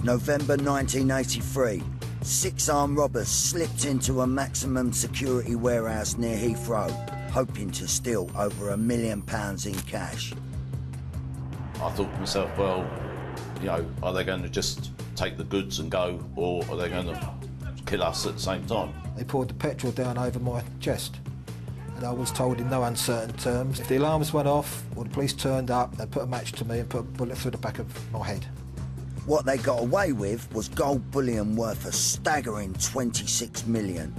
November 1983, 6 armed robbers slipped into a maximum security warehouse near Heathrow, hoping to steal over £1 million in cash. I thought to myself, well, you know, are they going to just take the goods and go, or are they going to kill us at the same time? They poured the petrol down over my chest, and I was told in no uncertain terms, if the alarms went off or the police turned up, they'd put a match to me and put a bullet through the back of my head. What they got away with was gold bullion worth a staggering 26 million.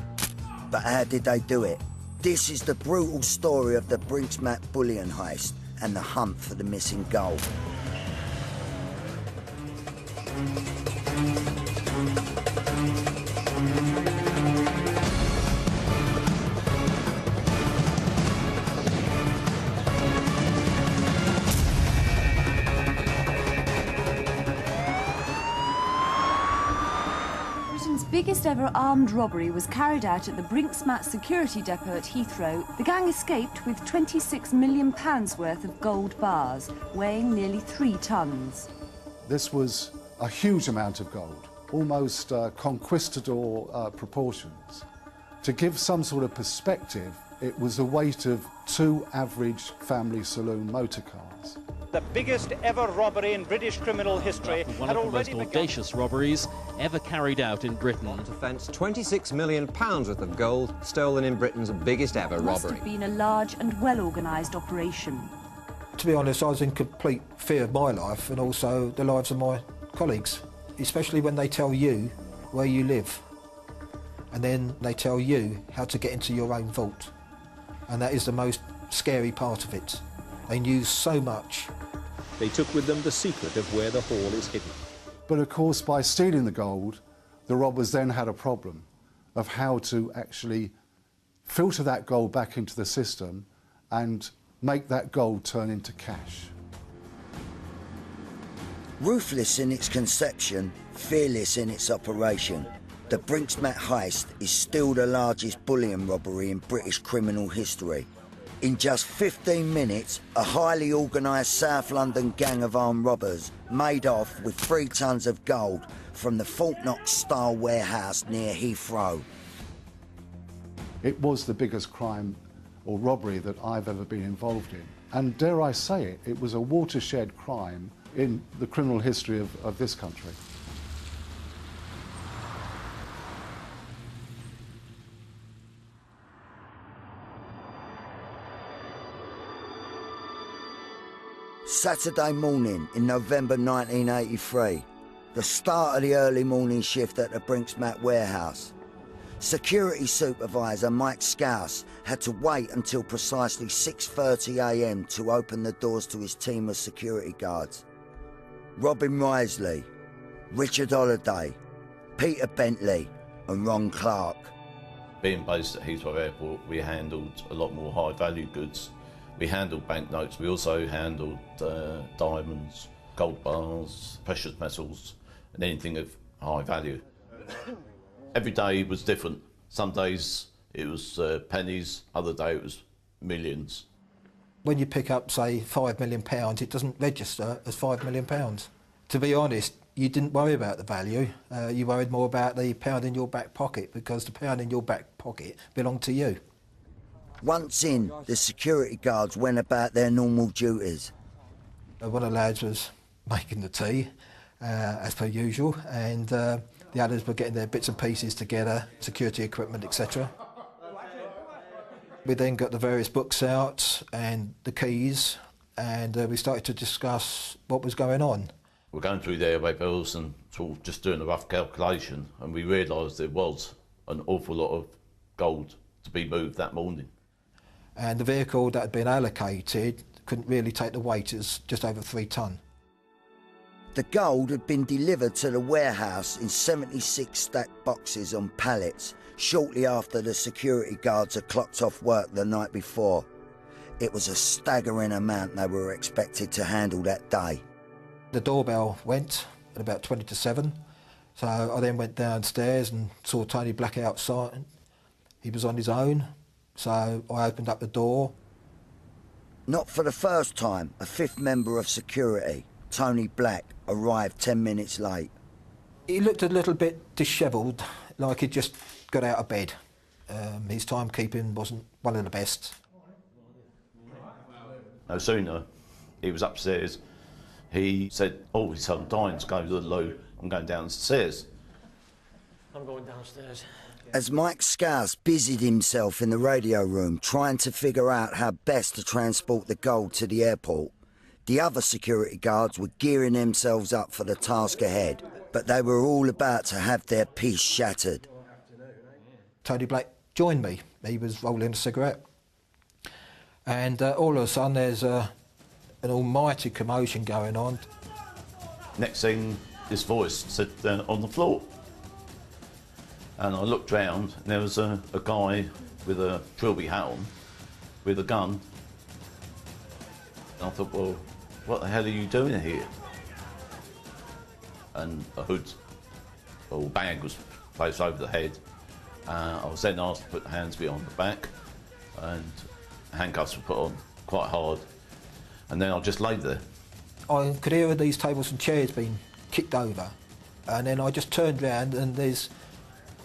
But how did they do it? This is the brutal story of the Brinks bullion heist and the hunt for the missing gold. Biggest ever armed robbery was carried out at the Brinks security depot at Heathrow. The gang escaped with £26 million worth of gold bars, weighing nearly 3 tons. This was a huge amount of gold, almost conquistador proportions. To give some sort of perspective, it was the weight of 2 average family saloon motor cars. The biggest ever robbery in British criminal history. One of the most audacious robberies ever carried out in Britain. Offence, £26 million worth of gold stolen in Britain's biggest ever robbery. Must have been a large and well-organised operation. To be honest, I was in complete fear of my life and also the lives of my colleagues, especially when they tell you where you live and then they tell you how to get into your own vault. And that is the most scary part of it. They knew so much. They took with them the secret of where the haul is hidden. But of course, by stealing the gold, the robbers then had a problem of how to actually filter that gold back into the system and make that gold turn into cash. Ruthless in its conception, fearless in its operation, the Brinks heist is still the largest bullion robbery in British criminal history. In just 15 minutes, a highly organised South London gang of armed robbers made off with 3 tons of gold from the Fort Knox-style warehouse near Heathrow. It was the biggest crime or robbery that I've ever been involved in. And dare I say it, it was a watershed crime in the criminal history of this country. Saturday morning in November 1983, the start of the early morning shift at the Brinks warehouse. Security supervisor Mike Scouse had to wait until precisely 6:30 AM to open the doors to his team of security guards. Robin Risley, Richard Holliday, Peter Bentley and Ron Clark. Being based at Heathrow Airport, we handled a lot more high-value goods. We handled banknotes, we also handled diamonds, gold bars, precious metals, and anything of high value. Every day was different. Some days it was pennies, other day it was millions. When you pick up, say, £5 million, it doesn't register as £5 million. To be honest, you didn't worry about the value. You worried more about the pound in your back pocket, because the pound in your back pocket belonged to you. Once in, the security guards went about their normal duties. One of the lads was making the tea, as per usual, and the others were getting their bits and pieces together, security equipment, etc. We then got the various books out and the keys, and we started to discuss what was going on. We're going through the airway bills and sort of just doing a rough calculation, and we realised there was an awful lot of gold to be moved that morning. And the vehicle that had been allocated couldn't really take the weight, it was just over 3 tonne. The gold had been delivered to the warehouse in 76 stacked boxes on pallets shortly after the security guards had clocked off work the night before. It was a staggering amount they were expected to handle that day. The doorbell went at about 20 to 7, so I then went downstairs and saw Tony Black outside. He was on his own, so I opened up the door. Not for the first time, a 5th member of security, Tony Black, arrived 10 minutes late. He looked a little bit dishevelled, like he'd just got out of bed. His timekeeping wasn't one of the best. No sooner he was upstairs, he said, "Oh, he said, I'm dying to go to the loo. I'm going downstairs." I'm going downstairs. As Mike Scouse busied himself in the radio room trying to figure out how best to transport the gold to the airport, the other security guards were gearing themselves up for the task ahead, but they were all about to have their peace shattered. Tony Black joined me. He was rolling a cigarette. And all of a sudden there's an almighty commotion going on. Next thing, this voice said, "On the floor." And I looked round, and there was a guy with a trilby hat on, with a gun. And I thought, well, what the hell are you doing here? And a hood or bag was placed over the head. I was then asked to put the hands behind the back, and handcuffs were put on quite hard. And then I just laid there. I could hear these tables and chairs being kicked over, and then I just turned round and there's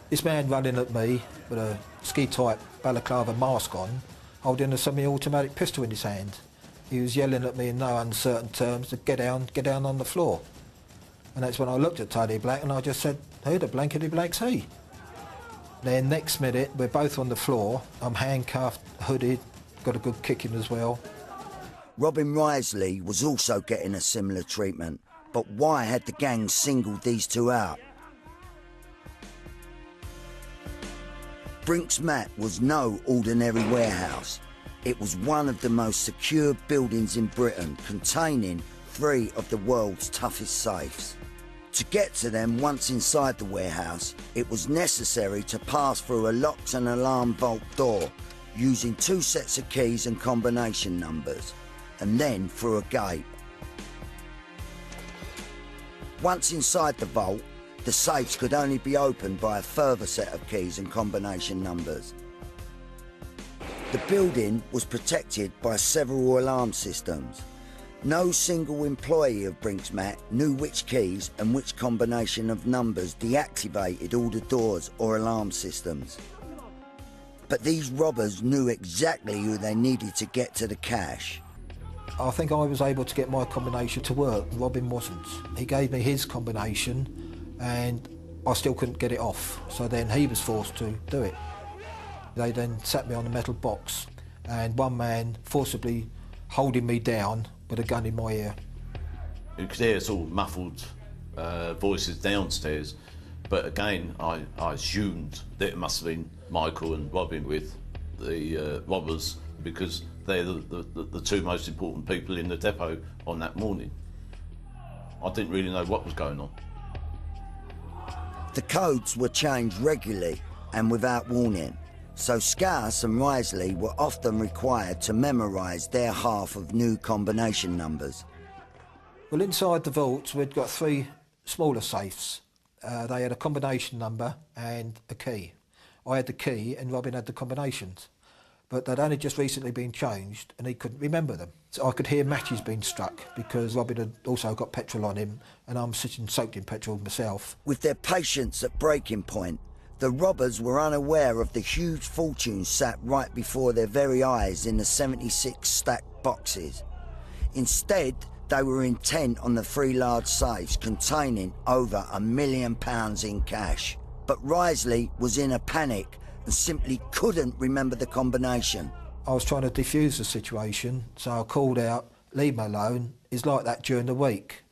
this man running at me with a ski-type balaclava mask on, holding a semi-automatic pistol in his hand. He was yelling at me in no uncertain terms to get down on the floor. And that's when I looked at Tony Black and I just said, "Who the blankety blank's he?" Then next minute, we're both on the floor. I'm handcuffed, hooded, got a good kicking as well. Robin Risley was also getting a similar treatment, but why had the gang singled these two out? Brinks Mat was no ordinary warehouse. It was one of the most secure buildings in Britain, containing 3 of the world's toughest safes. To get to them once inside the warehouse, it was necessary to pass through a locked and alarm vault door, using 2 sets of keys and combination numbers, and then through a gate. Once inside the vault, the safes could only be opened by a further set of keys and combination numbers. The building was protected by several alarm systems. No single employee of Brinks Mat knew which keys and which combination of numbers deactivated all the doors or alarm systems. But these robbers knew exactly who they needed to get to the cash. I think I was able to get my combination to work. Robin wasn't. He gave me his combination and I still couldn't get it off, so then he was forced to do it. They then sat me on a metal box and one man forcibly holding me down with a gun in my ear. You could hear sort of muffled voices downstairs, but again I assumed that it must have been Michael and Robin with the robbers, because they're the 2 most important people in the depot on that morning. I didn't really know what was going on. The codes were changed regularly and without warning, so Scouse and Risley were often required to memorise their half of new combination numbers. Well, inside the vaults we'd got 3 smaller safes. They had a combination number and a key. I had the key and Robin had the combinations, but they'd only just recently been changed and he couldn't remember them. So I could hear matches being struck because Robin had also got petrol on him and I'm sitting soaked in petrol myself. With their patience at breaking point, the robbers were unaware of the huge fortune sat right before their very eyes in the 76 stacked boxes. Instead, they were intent on the 3 large safes containing over £1 million in cash. But Risley was in a panic and simply couldn't remember the combination. I was trying to defuse the situation, so I called out, "Leave me alone, it's like that during the week."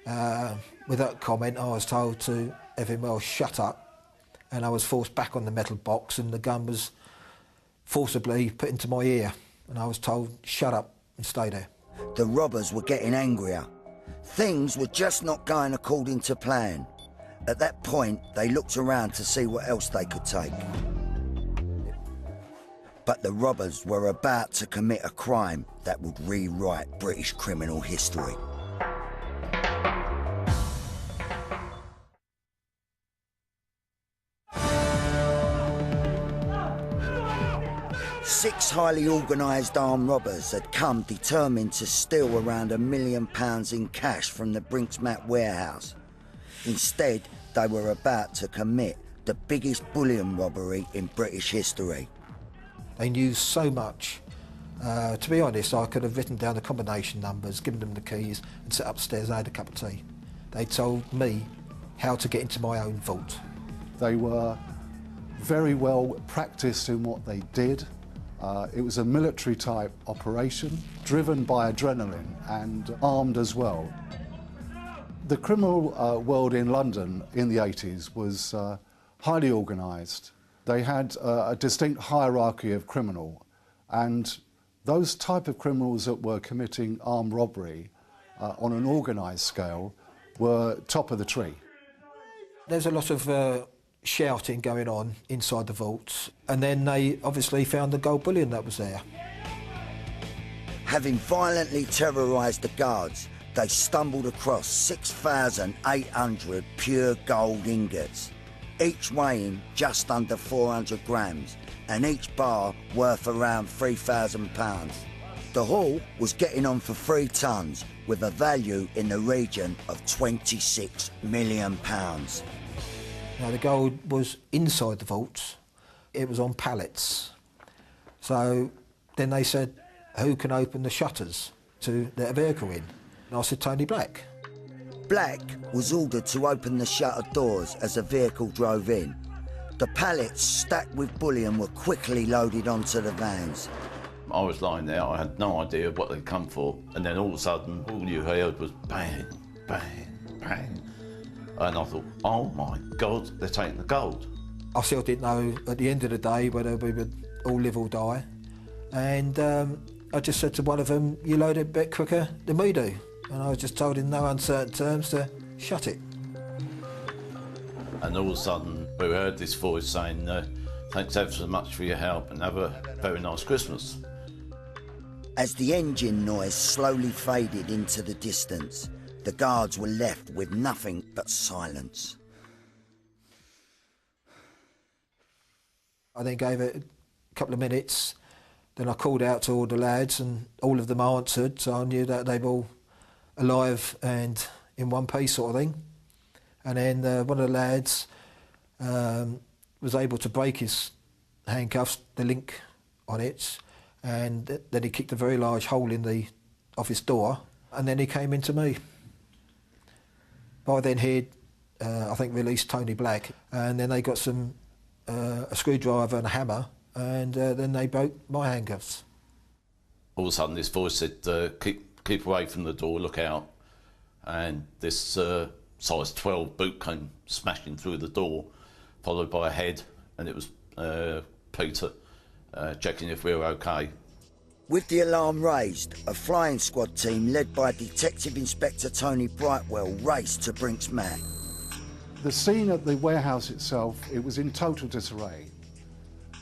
With that comment, I was told to have him well shut up, and I was forced back on the metal box and the gun was forcibly put into my ear, and I was told, "Shut up and stay there." The robbers were getting angrier. Things were just not going according to plan. At that point, they looked around to see what else they could take. But the robbers were about to commit a crime that would rewrite British criminal history. Six highly organised armed robbers had come determined to steal around £1 million in cash from the Brinks Mat warehouse. Instead, they were about to commit the biggest bullion robbery in British history. They knew so much. To be honest, I could have written down the combination numbers, given them the keys and sat upstairs and had a cup of tea. They told me how to get into my own vault. They were very well practiced in what they did. It was a military type operation, driven by adrenaline and armed as well. The criminal world in London in the 80s was highly organised. They had a distinct hierarchy of criminal, and those type of criminals that were committing armed robbery on an organised scale were top of the tree. There's a lot of shouting going on inside the vaults, and then they obviously found the gold bullion that was there. Having violently terrorised the guards, they stumbled across 6,800 pure gold ingots, each weighing just under 400 grams, and each bar worth around £3,000. The haul was getting on for 3 tons, with a value in the region of £26 million. Now, the gold was inside the vaults. It was on pallets. So then they said, who can open the shutters to let a vehicle in? And I said, Tony Black. Black was ordered to open the shutter doors as the vehicle drove in. The pallets stacked with bullion were quickly loaded onto the vans. I was lying there, I had no idea what they'd come for, and then all of a sudden, all you heard was bang, bang, bang. And I thought, oh my God, they're taking the gold. I still didn't know at the end of the day whether we would all live or die. And I just said to one of them, you load it a bit quicker than we do. And I just told him in no uncertain terms to shut it. And all of a sudden, we heard this voice saying, thanks ever so much for your help and have a very nice Christmas. As the engine noise slowly faded into the distance, the guards were left with nothing but silence. I then gave it a couple of minutes, then I called out to all the lads and all of them answered, so I knew that they were all alive and in one piece sort of thing. And then one of the lads was able to break his handcuffs, the link on it, and then he kicked a very large hole in the office door, and then he came into me. By then he'd, I think, released Tony Black, and then they got some a screwdriver and a hammer, and then they broke my handcuffs. All of a sudden this voice said, keep away from the door, look out. And this size 12 boot came smashing through the door, followed by a head, and it was Peter checking if we were okay. With the alarm raised, a flying squad team led by Detective Inspector Tony Brightwell raced to Brinks Mat. The scene at the warehouse itself, it was in total disarray.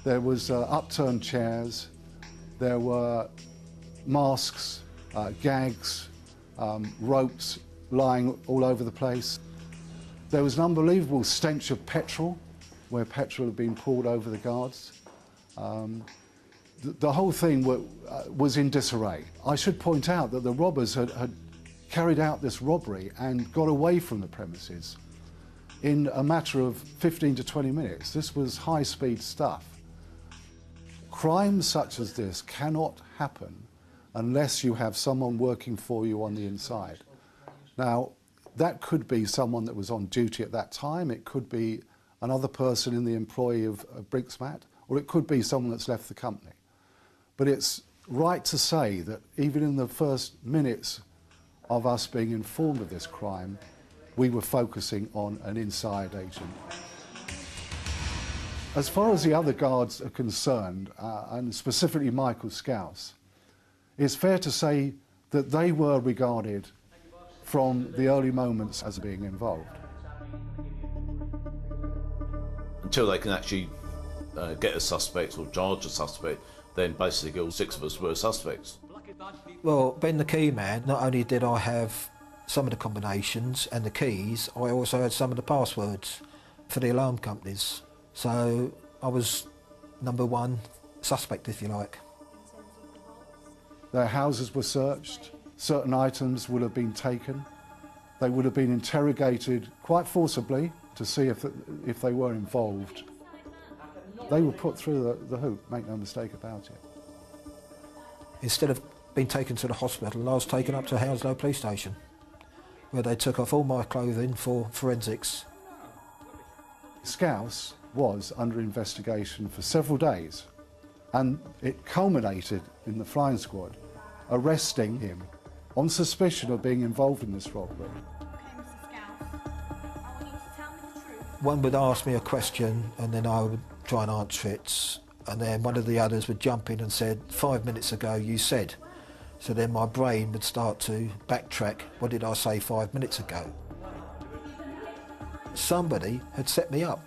There was upturned chairs, there were masks, gags, ropes lying all over the place. There was an unbelievable stench of petrol, where petrol had been poured over the guards. The whole thing was in disarray. I should point out that the robbers had carried out this robbery and got away from the premises in a matter of 15 to 20 minutes. This was high-speed stuff. Crimes such as this cannot happen unless you have someone working for you on the inside. Now, that could be someone that was on duty at that time, it could be another person in the employ of Brinks Mat, or it could be someone that's left the company. But it's right to say that even in the first minutes of us being informed of this crime, we were focusing on an inside agent. As far as the other guards are concerned, and specifically Michael Scouse, it's fair to say that they were regarded from the early moments as being involved. Until they can actually get a suspect or charge a suspect, then basically all 6 of us were suspects. Well, being the key man, not only did I have some of the combinations and the keys, I also had some of the passwords for the alarm companies. So I was number 1 suspect, if you like. Their houses were searched, certain items would have been taken. They would have been interrogated quite forcibly to see if they were involved. They were put through the hoop, make no mistake about it. Instead of being taken to the hospital, I was taken up to Hounslow Police Station, where they took off all my clothing for forensics. Scouse was under investigation for several days, and it culminated in the flying squad arresting him on suspicion of being involved in this robbery. One would ask me a question and then I would try and answer it, and then one of the others would jump in and said, 5 minutes ago you said. So then my brain would start to backtrack, what did I say 5 minutes ago? Somebody had set me up,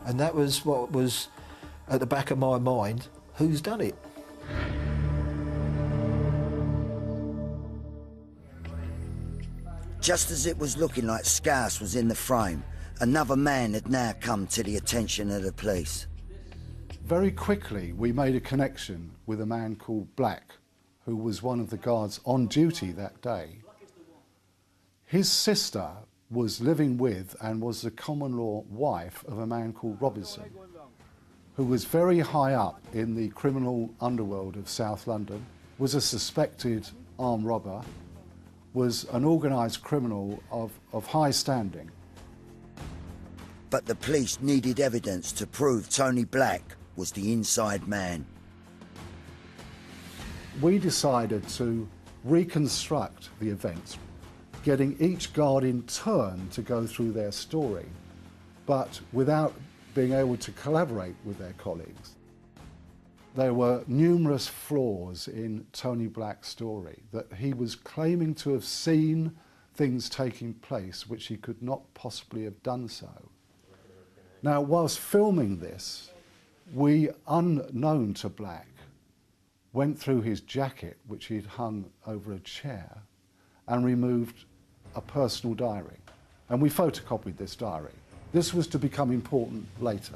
and that was what was at the back of my mind, who's done it? Just as it was looking like Scouse was in the frame, another man had now come to the attention of the police. Very quickly we made a connection with a man called Black, who was one of the guards on duty that day. His sister was living with and was the common law wife of a man called Robinson, who was very high up in the criminal underworld of South London, was a suspected armed robber, was an organised criminal of high standing. But the police needed evidence to prove Tony Black was the inside man. We decided to reconstruct the events, getting each guard in turn to go through their story, but without being able to collaborate with their colleagues. There were numerous flaws in Tony Black's story, that he was claiming to have seen things taking place which he could not possibly have done so. Now, whilst filming this, we, unknown to Black, went through his jacket, which he'd hung over a chair, and removed a personal diary. And we photocopied this diary. This was to become important later.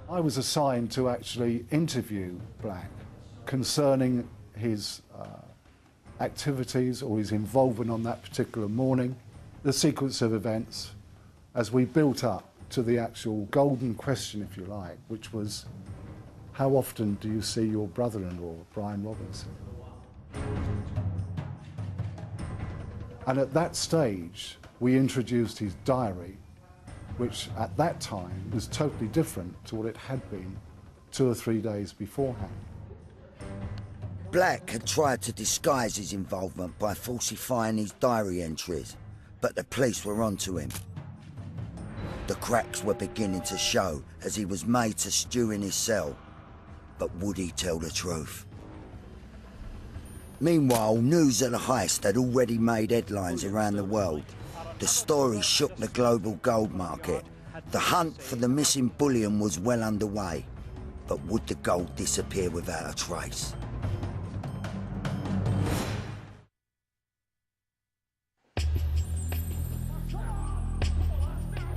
I was assigned to actually interview Black concerning his activities or his involvement on that particular morning, the sequence of events as we built up to the actual golden question, if you like, which was, how often do you see your brother-in-law, Brian Robinson? And at that stage, we introduced his diary, which at that time was totally different to what it had been 2 or 3 days beforehand. Black had tried to disguise his involvement by falsifying his diary entries, but the police were onto him. The cracks were beginning to show as he was made to stew in his cell, but would he tell the truth? Meanwhile, news of the heist had already made headlines around the world. The story shook the global gold market. The hunt for the missing bullion was well underway, but would the gold disappear without a trace?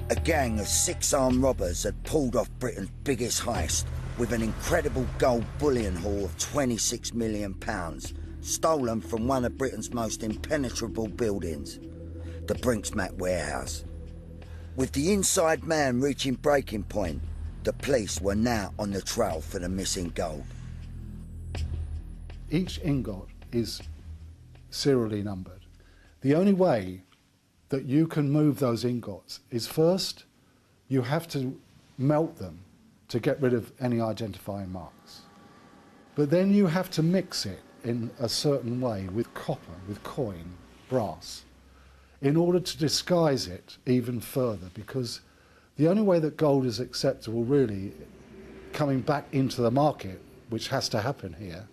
A gang of 6 armed robbers had pulled off Britain's biggest heist with an incredible gold bullion haul of £26 million, stolen from one of Britain's most impenetrable buildings, the Brinks warehouse. With the inside man reaching breaking point, the police were now on the trail for the missing gold. Each ingot is serially numbered. The only way that you can move those ingots is, first, you have to melt them to get rid of any identifying marks. But then you have to mix it in a certain way with copper, with coin, brass, in order to disguise it even further, because the only way that gold is acceptable, really, coming back into the market, which has to happen here,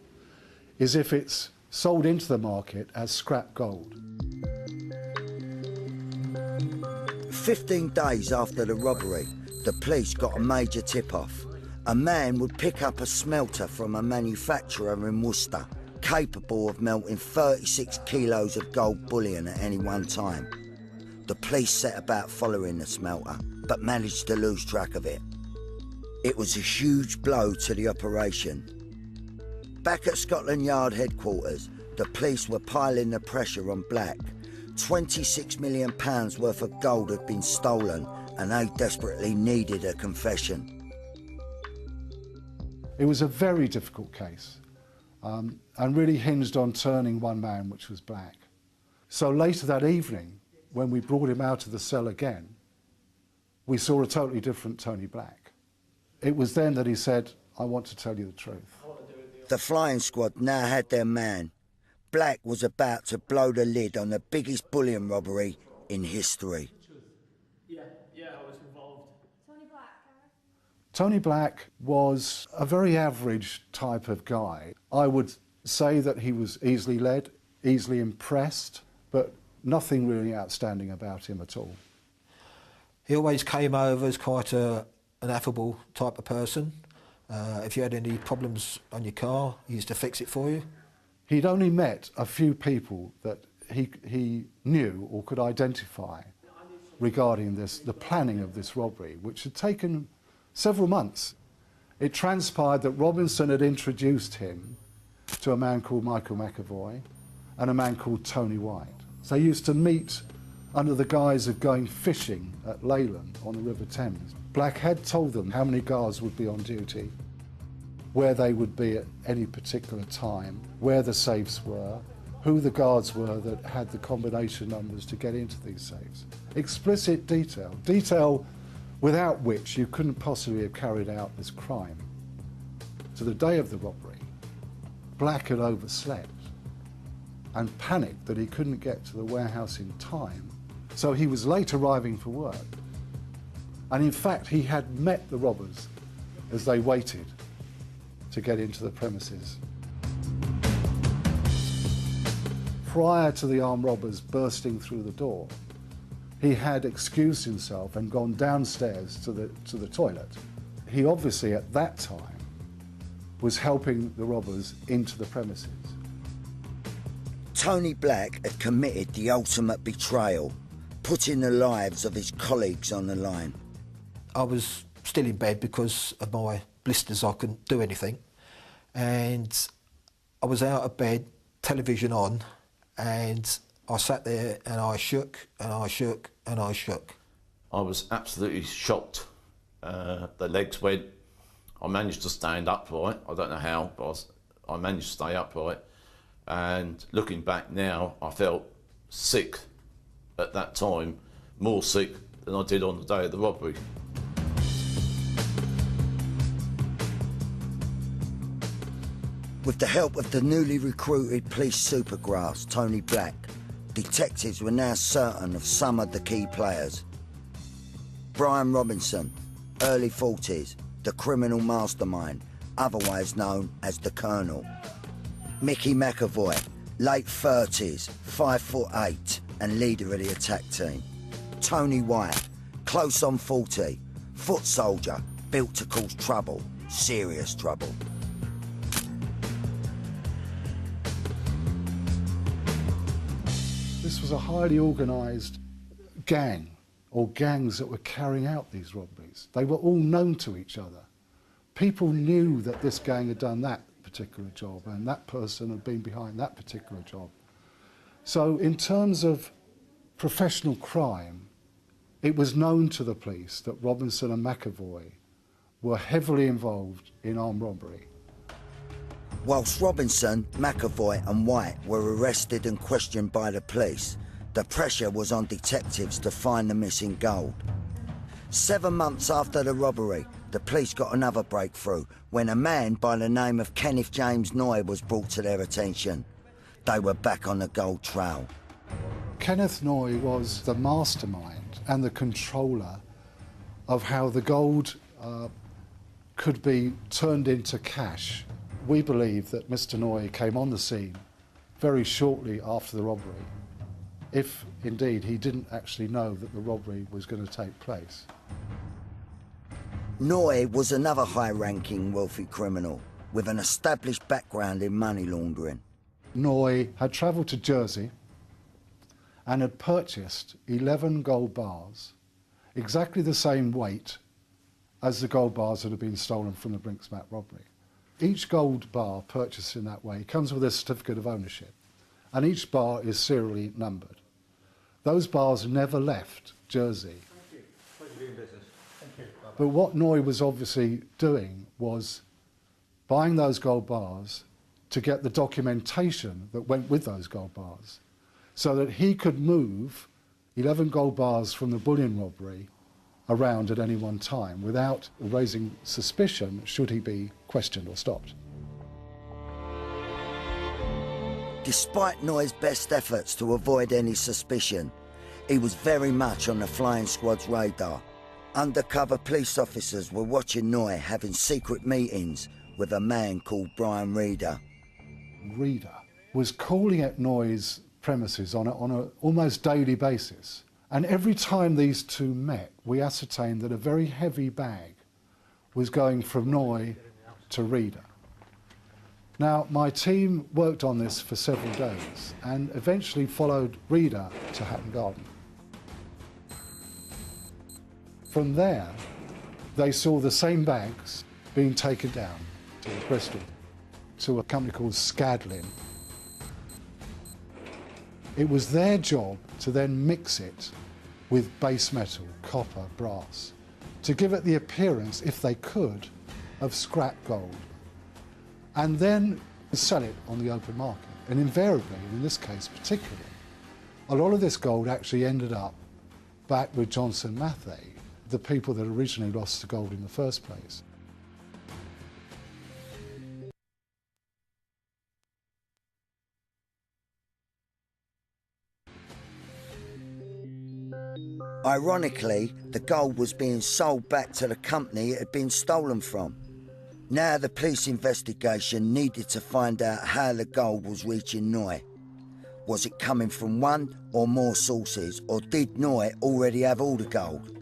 is if it's sold into the market as scrap gold. 15 days after the robbery, the police got a major tip-off. A man would pick up a smelter from a manufacturer in Worcester, capable of melting 36 kilos of gold bullion at any one time. The police set about following the smelter, but managed to lose track of it. It was a huge blow to the operation. Back at Scotland Yard headquarters, the police were piling the pressure on Black. £26 million worth of gold had been stolen and they desperately needed a confession. It was a very difficult case and really hinged on turning one man, which was Black. So later that evening, when we brought him out of the cell again, we saw a totally different Tony Black. It was then that he said, "I want to tell you the truth." The flying squad now had their man. Black was about to blow the lid on the biggest bullion robbery in history. Yeah, I was involved. Tony Black was a very average type of guy. I would say that he was easily led, easily impressed, but nothing really outstanding about him at all. He always came over as quite an affable type of person. If you had any problems on your car, he used to fix it for you. He'd only met a few people that he knew or could identify regarding the planning of this robbery, which had taken several months. It transpired that Robinson had introduced him to a man called Michael McAvoy and a man called Tony White. So they used to meet under the guise of going fishing at Leyland on the River Thames. Black had told them how many guards would be on duty, where they would be at any particular time, where the safes were, who the guards were that had the combination numbers to get into these safes. Explicit detail, detail without which you couldn't possibly have carried out this crime. To the day of the robbery, Black had overslept and panicked that he couldn't get to the warehouse in time, so he was late arriving for work. And in fact, he had met the robbers as they waited to get into the premises. Prior to the armed robbers bursting through the door, he had excused himself and gone downstairs to the toilet. He obviously at that time was helping the robbers into the premises. Tony Black had committed the ultimate betrayal, putting the lives of his colleagues on the line. I was still in bed because of my blisters. I couldn't do anything. And I was out of bed, television on, and I sat there and I shook and I shook and I shook. I was absolutely shocked. The legs went. I managed to stand upright. I don't know how, but I managed to stay upright. And looking back now, I felt sick at that time, more sick than I did on the day of the robbery. With the help of the newly recruited police supergrass, Tony Black, detectives were now certain of some of the key players. Brian Robinson, early 40s, the criminal mastermind, otherwise known as the Colonel. Mickey McAvoy, late 30s, 5'8", and leader of the attack team. Tony White, close on 40, foot soldier, built to cause trouble, serious trouble. This was a highly organised gang, or gangs that were carrying out these robberies. They were all known to each other. People knew that this gang had done that particular job and that person had been behind that particular job. So in terms of professional crime, it was known to the police that Robinson and McAvoy were heavily involved in armed robbery. Whilst Robinson, McAvoy and White were arrested and questioned by the police, the pressure was on detectives to find the missing gold. 7 months after the robbery, the police got another breakthrough when a man by the name of Kenneth James Noy was brought to their attention. They were back on the gold trail. Kenneth Noy was the mastermind and the controller of how the gold could be turned into cash. We believe that Mr. Noy came on the scene very shortly after the robbery, if indeed he didn't actually know that the robbery was going to take place. Noy was another high-ranking wealthy criminal with an established background in money laundering. Noy had travelled to Jersey and had purchased 11 gold bars, exactly the same weight as the gold bars that had been stolen from the Brinks robbery. Each gold bar purchased in that way comes with a certificate of ownership. and each bar is serially numbered. Those bars never left Jersey. Thank you. Pleasure doing business. Thank you. Bye-bye. But what Noy was obviously doing was buying those gold bars to get the documentation that went with those gold bars, so that he could move 11 gold bars from the Bullion robbery around at any one time without raising suspicion should he be questioned or stopped. Despite Noy's best efforts to avoid any suspicion, he was very much on the flying squad's radar. Undercover police officers were watching Noy having secret meetings with a man called Brian Reeder. Reeder was calling at Noy's premises on an almost daily basis. And every time these two met, we ascertained that a very heavy bag was going from Noy to Reeder. Now, my team worked on this for several days and eventually followed Reeder to Hatton Garden. From there, they saw the same bags being taken down to Bristol, to a company called Scadlin. It was their job to then mix it with base metal, copper, brass, to give it the appearance, if they could, of scrap gold, and then sell it on the open market. And invariably, in this case particularly, a lot of this gold actually ended up back with Johnson Matthey, the people that originally lost the gold in the first place. Ironically, the gold was being sold back to the company it had been stolen from. Now the police investigation needed to find out how the gold was reaching Noy. Was it coming from one or more sources, or did Noy already have all the gold?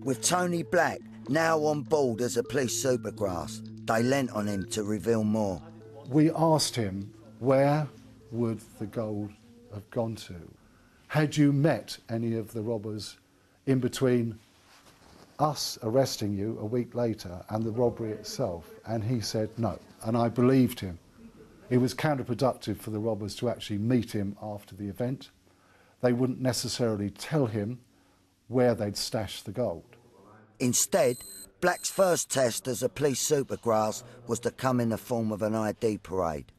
With Tony Black now on board as a police supergrass, they lent on him to reveal more. We asked him, where would the gold have gone to? Had you met any of the robbers in between us arresting you a week later and the robbery itself? And he said no, and I believed him. It was counterproductive for the robbers to actually meet him after the event. They wouldn't necessarily tell him where they'd stashed the gold. Instead, Black's first test as a police supergrass was to come in the form of an ID parade.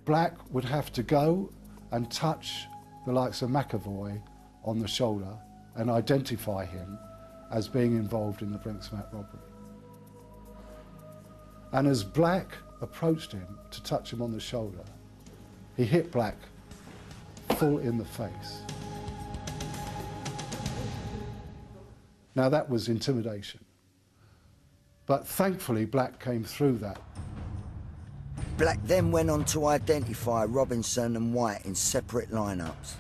Black would have to go and touch the likes of McAvoy on the shoulder and identify him as being involved in the Brinks robbery. And as Black approached him to touch him on the shoulder, he hit Black full in the face. Now that was intimidation. But thankfully Black came through that. Black then went on to identify Robinson and White in separate lineups.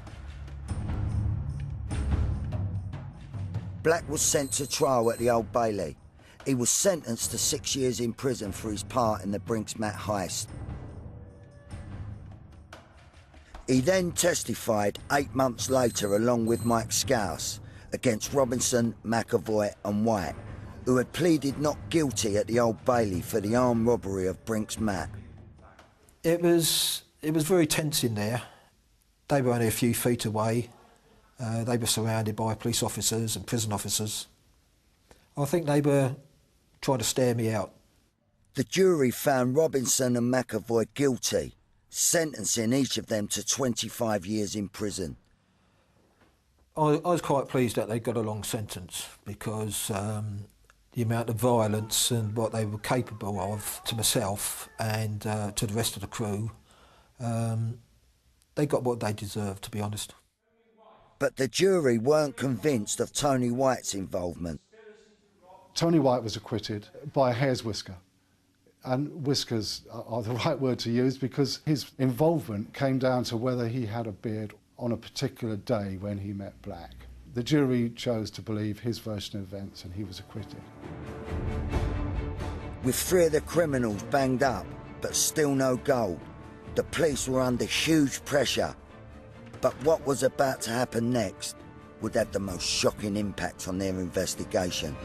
Black was sent to trial at the Old Bailey. He was sentenced to 6 years in prison for his part in the Brinks heist. He then testified 8 months later along with Mike Scouse against Robinson, McAvoy and White, who had pleaded not guilty at the Old Bailey for the armed robbery of Brinks Mat. It was very tense in there. They were only a few feet away. They were surrounded by police officers and prison officers. I think they were trying to stare me out. The jury found Robinson and McAvoy guilty, sentencing each of them to 25 years in prison. I was quite pleased that they got a long sentence because the amount of violence and what they were capable of to myself and to the rest of the crew, they got what they deserved, to be honest. But the jury weren't convinced of Tony White's involvement. Tony White was acquitted by a hair's whisker. And whiskers are the right word to use because his involvement came down to whether he had a beard on a particular day when he met Black. The jury chose to believe his version of events and he was acquitted. With 3 of the criminals banged up, but still no gold, the police were under huge pressure. But what was about to happen next would have the most shocking impact on their investigation.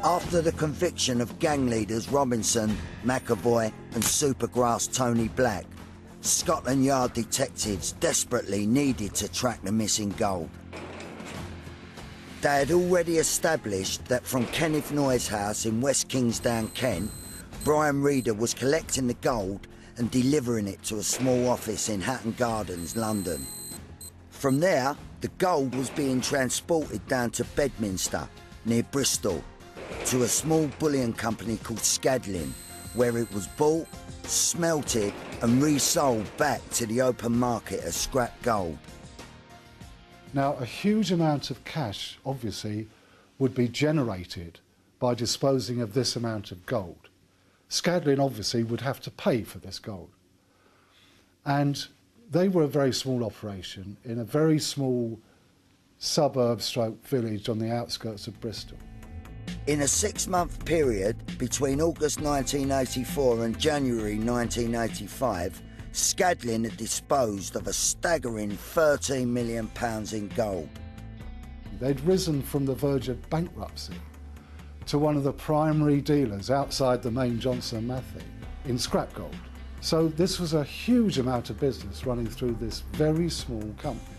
After the conviction of gang leaders Robinson, McAvoy and Supergrass Tony Black, Scotland Yard detectives desperately needed to track the missing gold. They had already established that from Kenneth Noye's house in West Kingsdown, Kent, Brian Reeder was collecting the gold and delivering it to a small office in Hatton Gardens, London. From there, the gold was being transported down to Bedminster, near Bristol, to a small bullion company called Scadlin, where it was bought, smelted and resold back to the open market as scrap gold. Now, a huge amount of cash, obviously, would be generated by disposing of this amount of gold. Scadlin, obviously, would have to pay for this gold. And they were a very small operation in a very small suburb/village on the outskirts of Bristol. In a 6-month period between August 1984 and January 1985, Scadlin had disposed of a staggering £13 million in gold. They'd risen from the verge of bankruptcy to one of the primary dealers outside the main Johnson & Matthey in scrap gold. So this was a huge amount of business running through this very small company,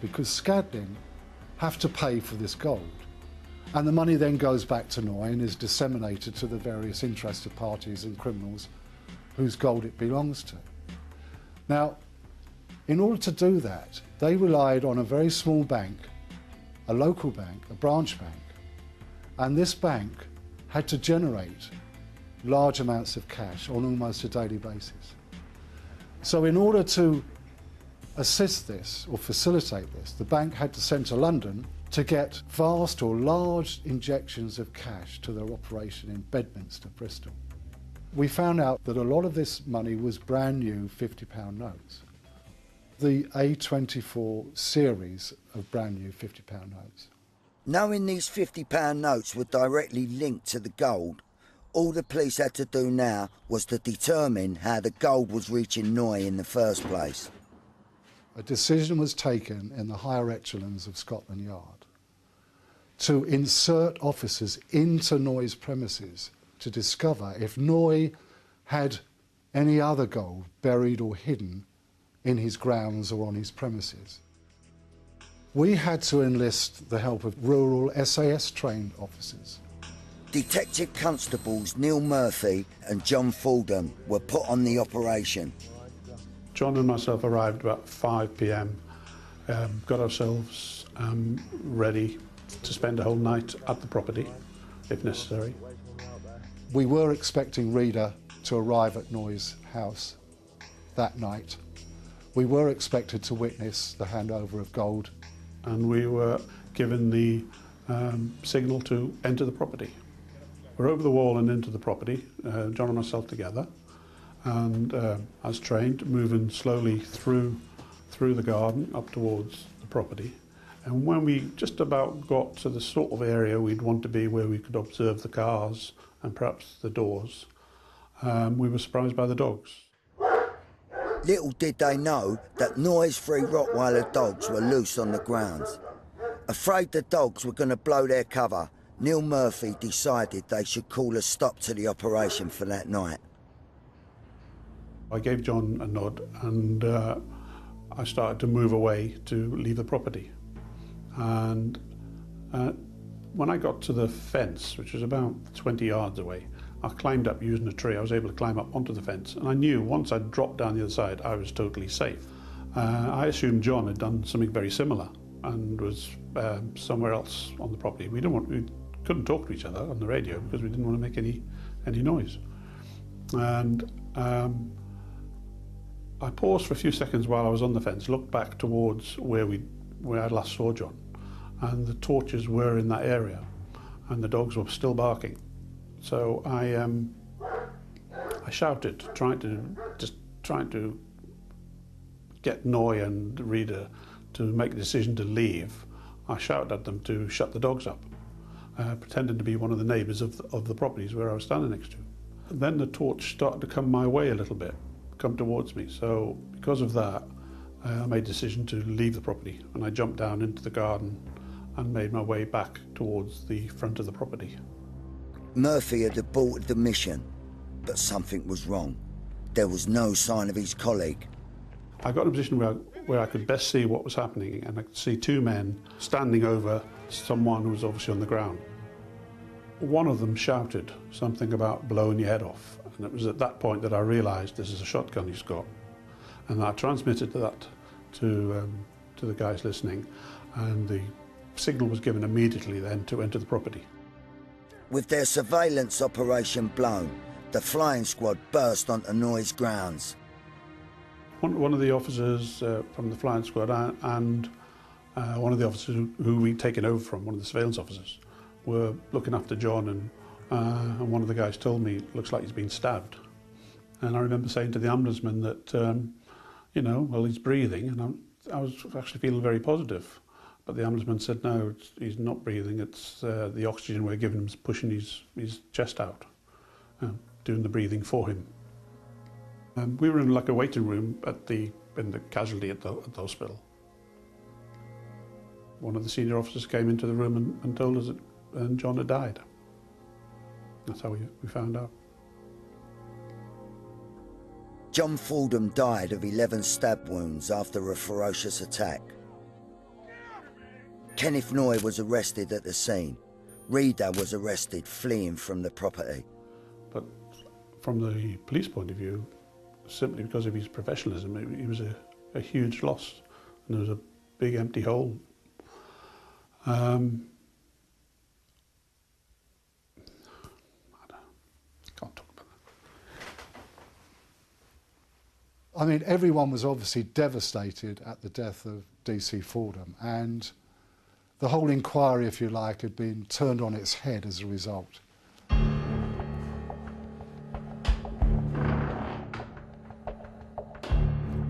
because Scadlin have to pay for this gold. And the money then goes back to Noye and is disseminated to the various interested parties and criminals whose gold it belongs to. Now, in order to do that, they relied on a very small bank, a local bank, a branch bank, and this bank had to generate large amounts of cash on almost a daily basis. So in order to assist this or facilitate this, the bank had to send to London to get vast or large injections of cash to their operation in Bedminster, Bristol. We found out that a lot of this money was brand new £50 notes. The A24 series of brand new £50 notes. Knowing these £50 notes were directly linked to the gold, all the police had to do now was to determine how the gold was reaching Noye in the first place. A decision was taken in the higher echelons of Scotland Yard to insert officers into Noye's premises to discover if Noye had any other gold buried or hidden in his grounds or on his premises. We had to enlist the help of rural SAS trained officers. Detective Constables Neil Murphy and John Fordham were put on the operation. John and myself arrived about 5 p.m, got ourselves ready to spend a whole night at the property, if necessary. We were expecting Reeder to arrive at Noye's house that night. We were expected to witness the handover of gold. And we were given the signal to enter the property. We're over the wall and into the property, John and myself together, and as trained, moving slowly through the garden up towards the property. And when we just about got to the sort of area we'd want to be where we could observe the cars and perhaps the doors, we were surprised by the dogs. Little did they know that Noye's 3 Rottweiler dogs were loose on the grounds. Afraid the dogs were going to blow their cover, Neil Murphy decided they should call a stop to the operation for that night. I gave John a nod and I started to move away to leave the property. And when I got to the fence, which was about 20 yards away, I climbed up using a tree. I was able to climb up onto the fence, and I knew once I dropped down the other side, I was totally safe. I assumed John had done something very similar and was somewhere else on the property. We couldn't talk to each other on the radio because we didn't want to make any noise. And I paused for a few seconds while I was on the fence, looked back towards where I last saw John, and the torches were in that area, and the dogs were still barking. So I shouted, trying to get Noye and Reeder to make the decision to leave. I shouted at them to shut the dogs up, pretending to be one of the neighbours of the properties where I was standing next to. And then the torch started to come my way a little bit, come towards me. So because of that, I made a decision to leave the property, and I jumped down into the garden and made my way back towards the front of the property. Murphy had aborted the mission, but something was wrong. There was no sign of his colleague. I got in a position where I could best see what was happening, and I could see two men standing over someone who was obviously on the ground. One of them shouted something about blowing your head off, and it was at that point that I realised this is a shotgun he's got. And I transmitted that to the guys listening, and the signal was given immediately then to enter the property. With their surveillance operation blown, the flying squad burst onto Noy's grounds. One of the officers from the flying squad and one of the officers who we'd taken over from, one of the surveillance officers, were looking after John, and one of the guys told me, it looks like he's been stabbed. And I remember saying to the ambulanceman that, you know, well, he's breathing, and I was actually feeling very positive. But the ambulanceman said, no, he's not breathing, it's the oxygen we're giving him is pushing his chest out, doing the breathing for him. We were in like a waiting room in the casualty at the hospital. One of the senior officers came into the room and told us that John had died. That's how we found out. John Fordham died of 11 stab wounds after a ferocious attack. Kenneth Noy was arrested at the scene. Reader was arrested fleeing from the property. But from the police point of view, simply because of his professionalism, he was a huge loss, and there was a big empty hole. I can't talk about that. I mean, everyone was obviously devastated at the death of DC Fordham, and the whole inquiry, if you like, had been turned on its head as a result.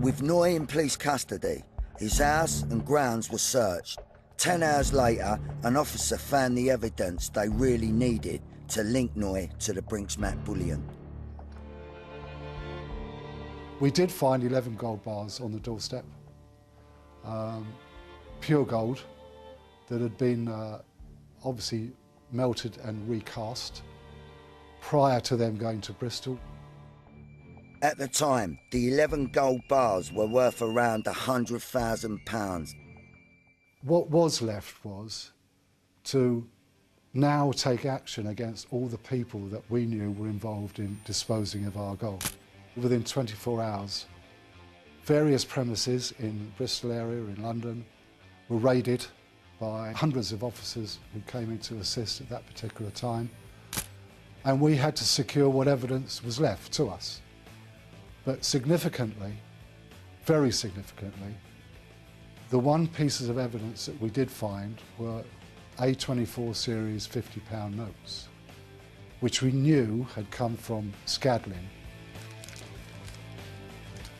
With Noy in police custody, his house and grounds were searched. 10 hours later, an officer found the evidence they really needed to link Noy to the Brinks bullion. We did find 11 gold bars on the doorstep, pure gold that had been obviously melted and recast prior to them going to Bristol. At the time, the 11 gold bars were worth around £100,000. What was left was to now take action against all the people that we knew were involved in disposing of our gold. Within 24 hours, various premises in the Bristol area, in London, were raided by hundreds of officers who came in to assist at that particular time, and we had to secure what evidence was left to us. But significantly, very significantly, the one pieces of evidence that we did find were A24 series £50 notes, which we knew had come from Scadlin.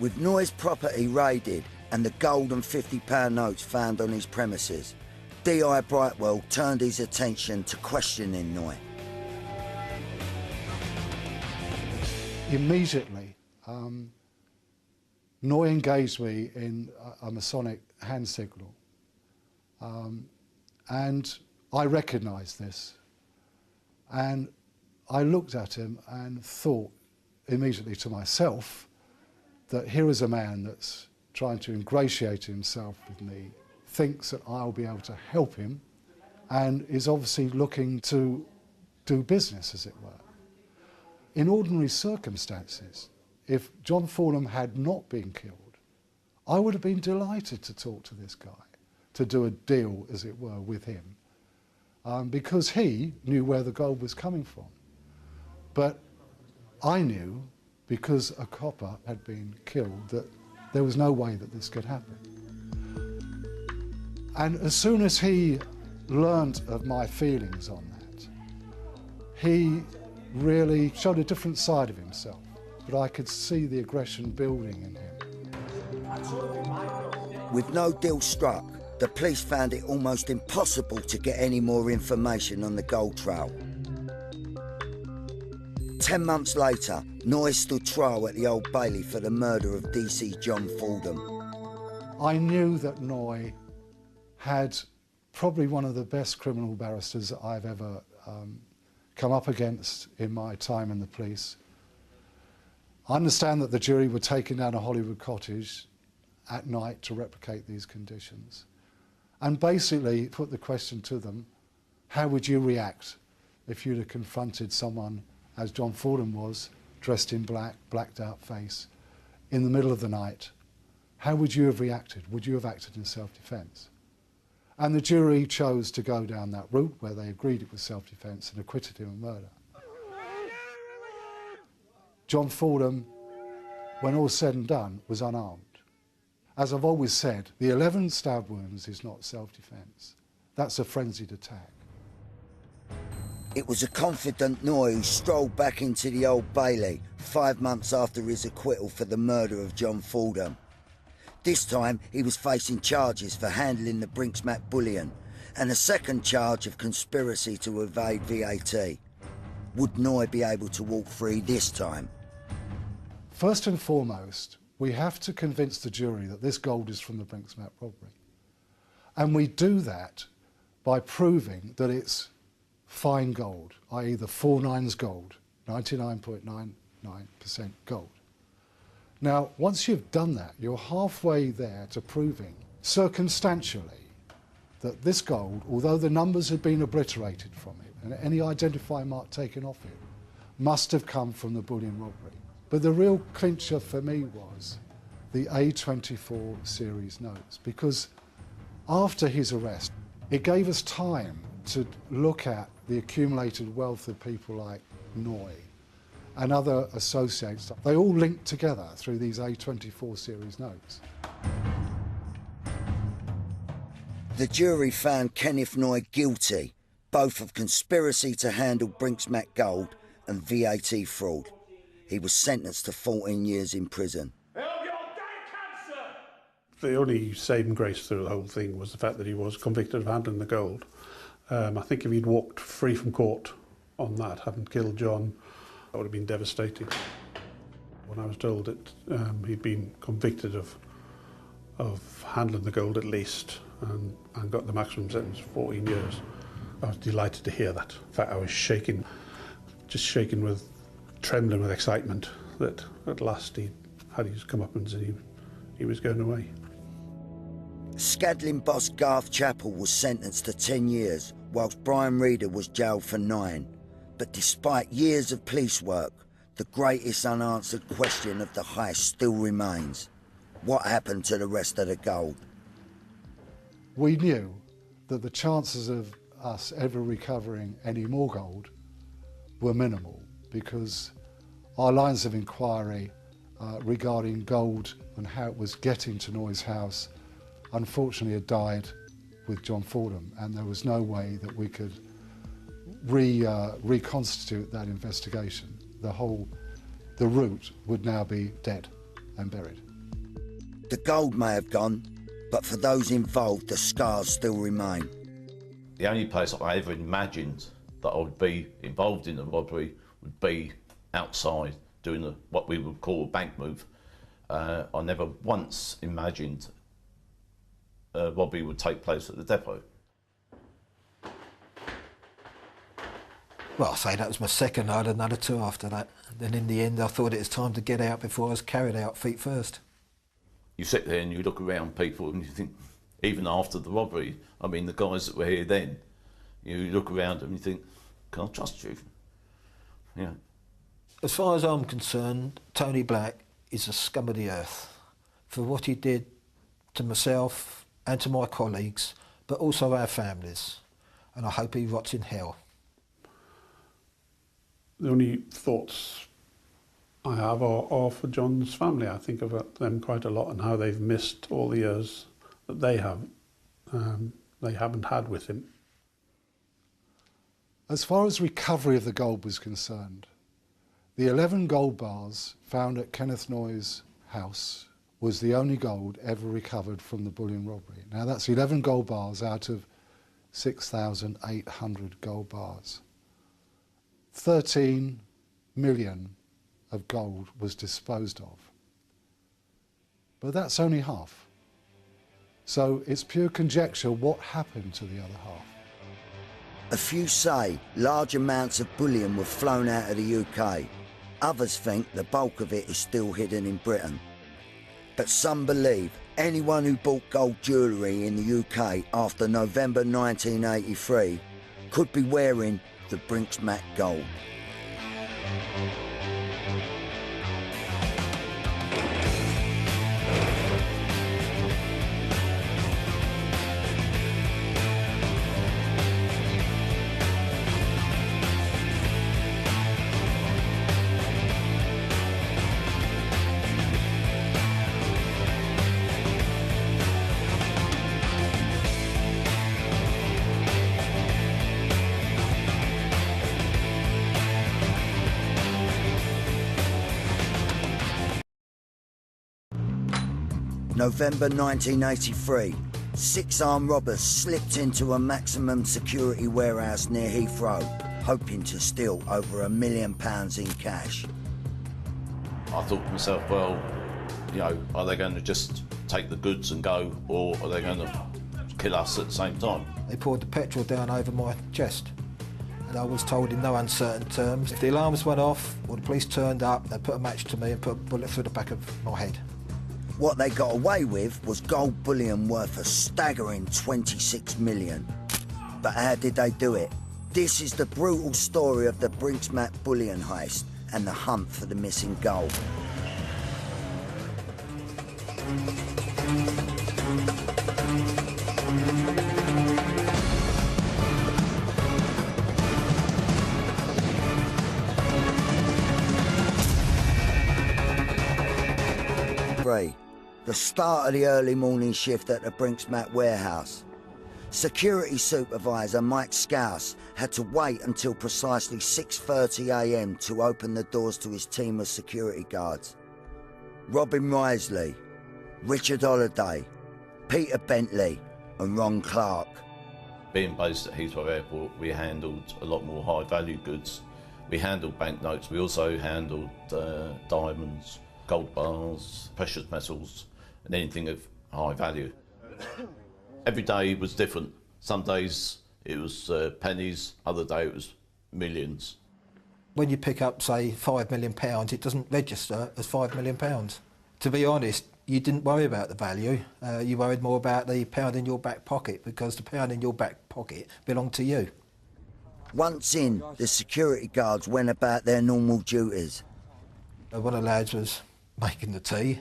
With Noy's property raided and the gold and £50 notes found on his premises, D.I. Brightwell turned his attention to questioning Noy. Immediately, Noy engaged me in a Masonic hand signal, and I recognised this, and I looked at him and thought immediately to myself that here is a man that's trying to ingratiate himself with me, thinks that I'll be able to help him, and is obviously looking to do business, as it were. In ordinary circumstances, if John Fordham had not been killed, I would have been delighted to talk to this guy, to do a deal, as it were, with him, because he knew where the gold was coming from. But I knew, because a copper had been killed, that there was no way that this could happen. And as soon as he learnt of my feelings on that, he really showed a different side of himself, but I could see the aggression building in him. With no deal struck, the police found it almost impossible to get any more information on the gold trail. 10 months later, Noy stood trial at the Old Bailey for the murder of DC John Fordham. I knew that Noy had probably one of the best criminal barristers that I've ever come up against in my time in the police. I understand that the jury were taken down a Hollywood cottage at night to replicate these conditions, and basically put the question to them, how would you react if you'd have confronted someone, as John Fordham was, dressed in black, blacked out face, in the middle of the night? How would you have reacted? Would you have acted in self-defence? And the jury chose to go down that route where they agreed it was self-defence and acquitted him of murder. John Fordham, when all said and done, was unarmed. As I've always said, the 11 stab wounds is not self-defence. That's a frenzied attack. It was a confident Noy who strolled back into the Old Bailey 5 months after his acquittal for the murder of John Fordham. This time he was facing charges for handling the Brinks bullion and a second charge of conspiracy to evade VAT. Would Noy be able to walk free this time? First and foremost, we have to convince the jury that this gold is from the Brinks robbery. And we do that by proving that it's fine gold, i.e. the 4 nines gold, 99.99% gold. Now, once you've done that, you're halfway there to proving circumstantially that this gold, although the numbers had been obliterated from it and any identifying mark taken off it, must have come from the bullion robbery. But the real clincher for me was the A24 series notes, because after his arrest, it gave us time to look at the accumulated wealth of people like Noy and other associates. They all linked together through these A24 series notes. The jury found Kenneth Noy guilty, both of conspiracy to handle Brinks gold and VAT fraud. He was sentenced to 14 years in prison. The only saving grace through the whole thing was the fact that he was convicted of handling the gold. I think if he'd walked free from court on that, hadn't killed John, that would have been devastating. When I was told that he'd been convicted of handling the gold at least and got the maximum sentence of 14 years, I was delighted to hear that. In fact, I was shaking, just shaking with, trembling with excitement that at last he had his comeuppance and he was going away. Scadlin boss Garth Chappell was sentenced to 10 years, whilst Brian Reeder was jailed for 9. But despite years of police work, the greatest unanswered question of the heist still remains. What happened to the rest of the gold? We knew that the chances of us ever recovering any more gold were minimal, because our lines of inquiry regarding gold and how it was getting to Noy's house unfortunately had died with John Fordham, and there was no way that we could reconstitute that investigation. The route would now be dead and buried. The gold may have gone, but for those involved, the scars still remain. The only place I ever imagined that I would be involved in the robbery would be outside doing what we would call a bank move. I never once imagined a robbery would take place at the depot. Well, I say that was my second. I had another 2 after that. Then in the end, I thought it was time to get out before I was carried out feet first. You sit there and you look around people and you think, even after the robbery, I mean, the guys that were here then, you look around them and you think, can I trust you? Yeah. As far as I'm concerned, Tony Black is a scum of the earth for what he did to myself and to my colleagues, but also our families. And I hope he rots in hell. The only thoughts I have are for John's family. I think about them quite a lot and how they've missed all the years that they haven't had with him. As far as recovery of the gold was concerned, the 11 gold bars found at Kenneth Noy's house was the only gold ever recovered from the bullion robbery. Now that's 11 gold bars out of 6,800 gold bars. 13 million of gold was disposed of. But that's only half. So it's pure conjecture what happened to the other half. A few say large amounts of bullion were flown out of the UK. Others think the bulk of it is still hidden in Britain. But some believe anyone who bought gold jewellery in the UK after November 1983 could be wearing the Brinks Mac gold. November 1983, 6 armed robbers slipped into a maximum security warehouse near Heathrow, hoping to steal over £1 million in cash. I thought to myself, well, you know, are they going to just take the goods and go, or are they going to kill us at the same time? They poured the petrol down over my chest, and I was told in no uncertain terms, if the alarms went off or the police turned up, they'd put a match to me and put a bullet through the back of my head. What they got away with was gold bullion worth a staggering 26 million. But how did they do it? This is the brutal story of the Brinks Mac bullion heist and the hunt for the missing gold. The start of the early morning shift at the Brinks Mac warehouse. Security supervisor Mike Scouse had to wait until precisely 6:30 AM to open the doors to his team of security guards. Robin Risley, Richard Holliday, Peter Bentley and Ron Clark. Being based at Heathrow Airport, we handled a lot more high-value goods. We handled banknotes, we also handled diamonds, gold bars, precious metals, and anything of high value. Every day was different. Some days it was pennies, other day it was millions. When you pick up, say, £5 million, it doesn't register as £5 million. To be honest, you didn't worry about the value. You worried more about the pound in your back pocket, because the pound in your back pocket belonged to you. Once in, the security guards went about their normal duties. One of the lads was making the tea.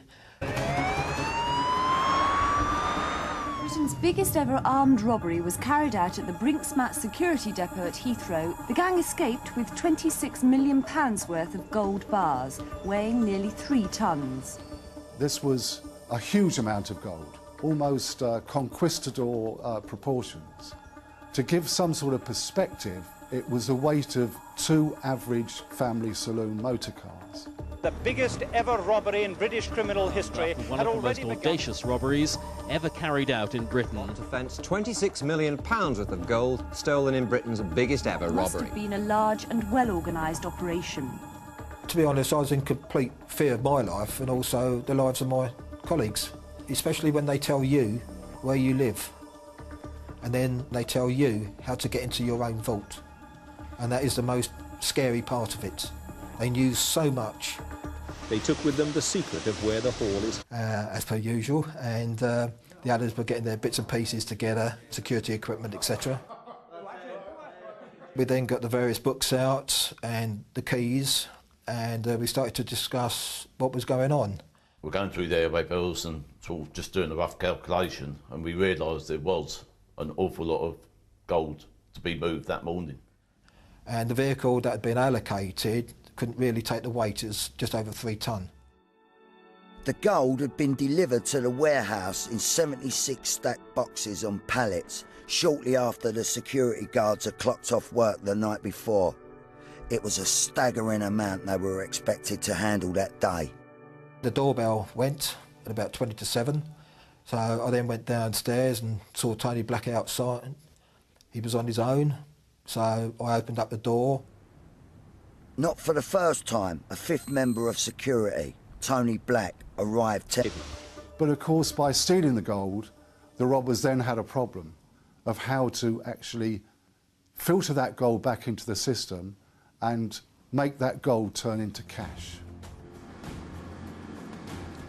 Britain's biggest ever armed robbery was carried out at the Brinks Mac security depot at Heathrow. The gang escaped with £26 million worth of gold bars, weighing nearly 3 tons. This was a huge amount of gold, almost conquistador proportions. To give some sort of perspective, it was the weight of 2 average family saloon motor cars. The biggest ever robbery in British criminal history One of the most audacious robberies ever carried out in Britain. To fence £26 million worth of gold stolen in Britain's biggest ever robbery. Must have been a large and well-organised operation. To be honest, I was in complete fear of my life and also the lives of my colleagues, especially when they tell you where you live and then they tell you how to get into your own vault. And that is the most scary part of it. They knew so much. They took with them the secret of where the haul is. As per usual, and the others were getting their bits and pieces together, security equipment, etc. We then got the various books out and the keys, and we started to discuss what was going on. We're going through the airway bills and sort of just doing a rough calculation, and we realised there was an awful lot of gold to be moved that morning. And the vehicle that had been allocated couldn't really take the weight, it was just over 3 tonne. The gold had been delivered to the warehouse in 76 stacked boxes on pallets shortly after the security guards had clocked off work the night before. It was a staggering amount they were expected to handle that day. The doorbell went at about 20 to 7, so I then went downstairs and saw Tony Black outside. He was on his own, so I opened up the door. Not for the first time, a 5th member of security, Tony Black, arrived. But of course, by stealing the gold, the robbers then had a problem of how to actually filter that gold back into the system and make that gold turn into cash.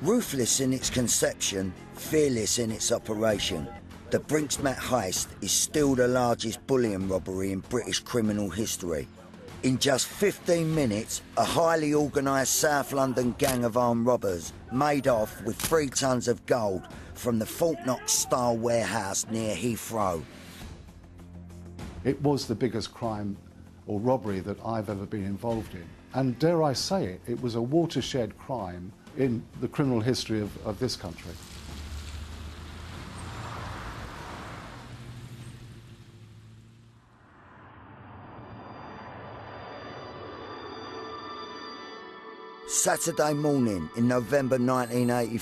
Ruthless in its conception, fearless in its operation, the Brinks Mat heist is still the largest bullion robbery in British criminal history. In just 15 minutes, a highly organised South London gang of armed robbers made off with 3 tons of gold from the Fort Knox-style warehouse near Heathrow. It was the biggest crime or robbery that I've ever been involved in. And dare I say it, it was a watershed crime in the criminal history of this country. Saturday morning in November 1984.